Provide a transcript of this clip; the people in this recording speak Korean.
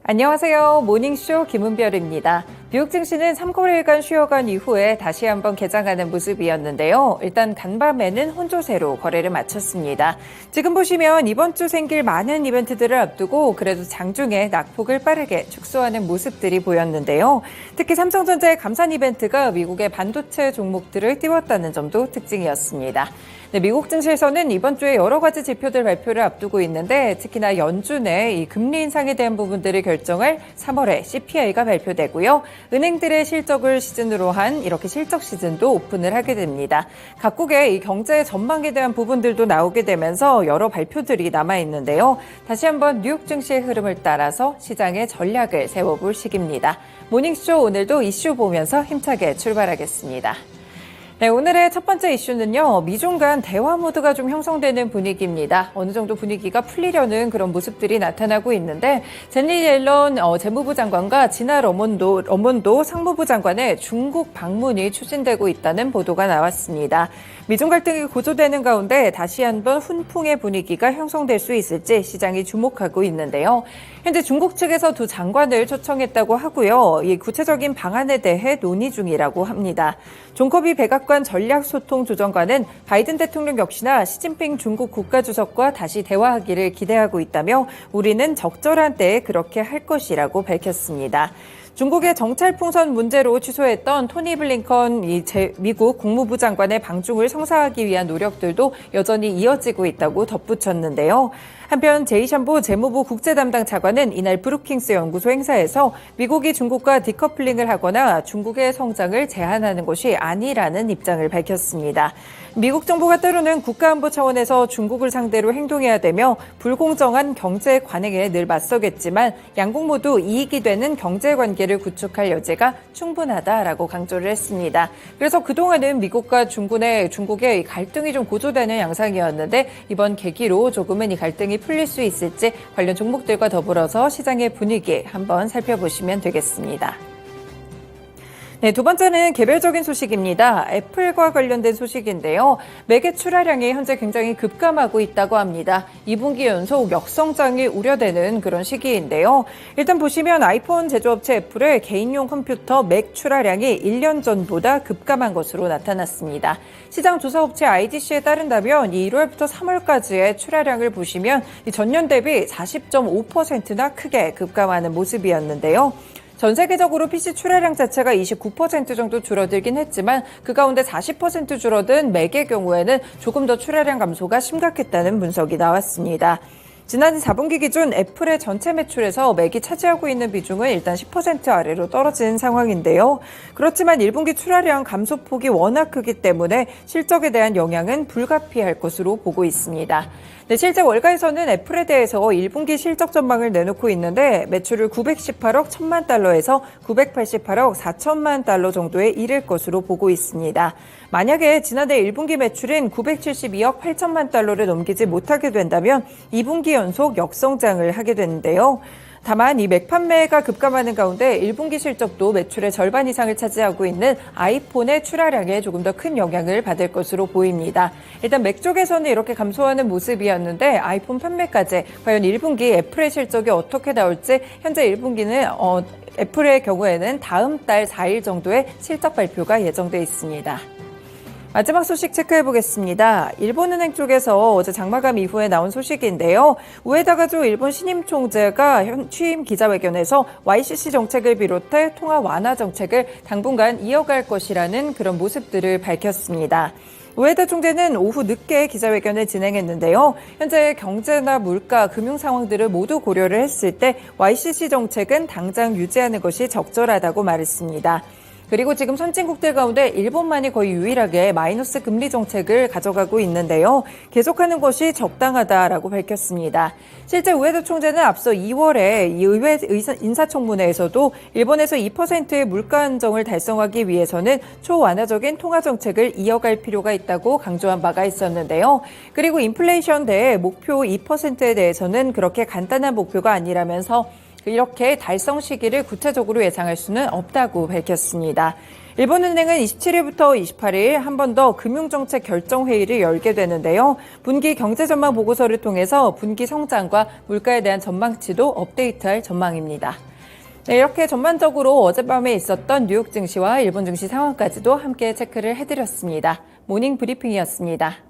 안녕하세요. 모닝쇼 김은별입니다. 미국 증시는 3거래일간 쉬어간 이후에 다시 한번 개장하는 모습이었는데요. 일단 간밤에는 혼조세로 거래를 마쳤습니다. 지금 보시면 이번 주 생길 많은 이벤트들을 앞두고 그래도 장중에 낙폭을 빠르게 축소하는 모습들이 보였는데요. 특히 삼성전자의 감산 이벤트가 미국의 반도체 종목들을 띄웠다는 점도 특징이었습니다. 네, 미국 증시에서는 이번 주에 여러 가지 지표들 발표를 앞두고 있는데 특히나 연준의 이 금리 인상에 대한 부분들을 결정할 3월에 CPI가 발표되고요. 은행들의 실적을 시즌으로 한 이렇게 실적 시즌도 오픈을 하게 됩니다. 각국의 이 경제 전망에 대한 부분들도 나오게 되면서 여러 발표들이 남아 있는데요. 다시 한번 뉴욕 증시의 흐름을 따라서 시장의 전략을 세워볼 시기입니다. 모닝쇼 오늘도 이슈 보면서 힘차게 출발하겠습니다. 네, 오늘의 첫 번째 이슈는요. 미중 간 대화 모드가 좀 형성되는 분위기입니다. 어느 정도 분위기가 풀리려는 그런 모습들이 나타나고 있는데 제니 옐런 재무부 장관과 지나 러몬도 상무부 장관의 중국 방문이 추진되고 있다는 보도가 나왔습니다. 미중 갈등이 고조되는 가운데 다시 한번 훈풍의 분위기가 형성될 수 있을지 시장이 주목하고 있는데요. 현재 중국 측에서 두 장관을 초청했다고 하고요. 이 구체적인 방안에 대해 논의 중이라고 합니다. 존커비 백악관 전략소통조정관은 바이든 대통령 역시나 시진핑 중국 국가주석과 다시 대화하기를 기대하고 있다며 우리는 적절한 때에 그렇게 할 것이라고 밝혔습니다. 중국의 정찰 풍선 문제로 취소했던 토니 블링컨 미국 국무부 장관의 방중을 성사하기 위한 노력들도 여전히 이어지고 있다고 덧붙였는데요. 한편 제이샴보 재무부 국제담당 차관은 이날 브루킹스 연구소 행사에서 미국이 중국과 디커플링을 하거나 중국의 성장을 제한하는 것이 아니라는 입장을 밝혔습니다. 미국 정부가 때로는 국가안보 차원에서 중국을 상대로 행동해야 되며 불공정한 경제 관행에 늘 맞서겠지만 양국 모두 이익이 되는 경제관계를 구축할 여지가 충분하다라고 강조를 했습니다. 그래서 그동안은 미국과 중국의 갈등이 좀 고조되는 양상이었는데 이번 계기로 조금은 이 갈등이 풀릴 수 있을지 관련 종목들과 더불어서 시장의 분위기 한번 살펴보시면 되겠습니다. 네, 두 번째는 개별적인 소식입니다. 애플과 관련된 소식인데요. 맥의 출하량이 현재 굉장히 급감하고 있다고 합니다. 2분기 연속 역성장이 우려되는 그런 시기인데요. 일단 보시면 아이폰 제조업체 애플의 개인용 컴퓨터 맥 출하량이 1년 전보다 급감한 것으로 나타났습니다. 시장 조사업체 IDC에 따른다면 1월부터 3월까지의 출하량을 보시면 전년 대비 40.5%나 크게 급감하는 모습이었는데요. 전 세계적으로 PC 출하량 자체가 29% 정도 줄어들긴 했지만 그 가운데 40% 줄어든 맥의 경우에는 조금 더 출하량 감소가 심각했다는 분석이 나왔습니다. 지난 4분기 기준 애플의 전체 매출에서 맥이 차지하고 있는 비중은 일단 10% 아래로 떨어진 상황인데요. 그렇지만 1분기 출하량 감소폭이 워낙 크기 때문에 실적에 대한 영향은 불가피할 것으로 보고 있습니다. 네, 실제 월가에서는 애플에 대해서 1분기 실적 전망을 내놓고 있는데 매출을 918억 1천만 달러에서 988억 4천만 달러 정도에 이를 것으로 보고 있습니다. 만약에 지난해 1분기 매출인 972억 8천만 달러를 넘기지 못하게 된다면 2분기 연속 역성장을 하게 되는데요. 다만 이 맥 판매가 급감하는 가운데 1분기 실적도 매출의 절반 이상을 차지하고 있는 아이폰의 출하량에 조금 더 큰 영향을 받을 것으로 보입니다. 일단 맥 쪽에서는 이렇게 감소하는 모습이었는데 아이폰 판매까지 과연 1분기 애플의 실적이 어떻게 나올지 현재 1분기는 애플의 경우에는 다음 달 4일 정도에 실적 발표가 예정돼 있습니다. 마지막 소식 체크해 보겠습니다. 일본은행 쪽에서 어제 장마감 이후에 나온 소식인데요. 우에다 가조 일본 신임 총재가 취임 기자회견에서 YCC 정책을 비롯해 통화 완화 정책을 당분간 이어갈 것이라는 그런 모습들을 밝혔습니다. 우에다 총재는 오후 늦게 기자회견을 진행했는데요. 현재 경제나 물가, 금융 상황들을 모두 고려를 했을 때 YCC 정책은 당장 유지하는 것이 적절하다고 말했습니다. 그리고 지금 선진국들 가운데 일본만이 거의 유일하게 마이너스 금리 정책을 가져가고 있는데요. 계속하는 것이 적당하다라고 밝혔습니다. 실제 우에다 총재는 앞서 2월에 이 의회 인사청문회에서도 일본에서 2%의 물가 안정을 달성하기 위해서는 초완화적인 통화 정책을 이어갈 필요가 있다고 강조한 바가 있었는데요. 그리고 인플레이션 대 목표 2%에 대해서는 그렇게 간단한 목표가 아니라면서 이렇게 달성 시기를 구체적으로 예상할 수는 없다고 밝혔습니다. 일본은행은 27일부터 28일 한 번 더 금융정책 결정회의를 열게 되는데요. 분기 경제 전망 보고서를 통해서 분기 성장과 물가에 대한 전망치도 업데이트할 전망입니다. 네, 이렇게 전반적으로 어젯밤에 있었던 뉴욕 증시와 일본 증시 상황까지도 함께 체크를 해드렸습니다. 모닝 브리핑이었습니다.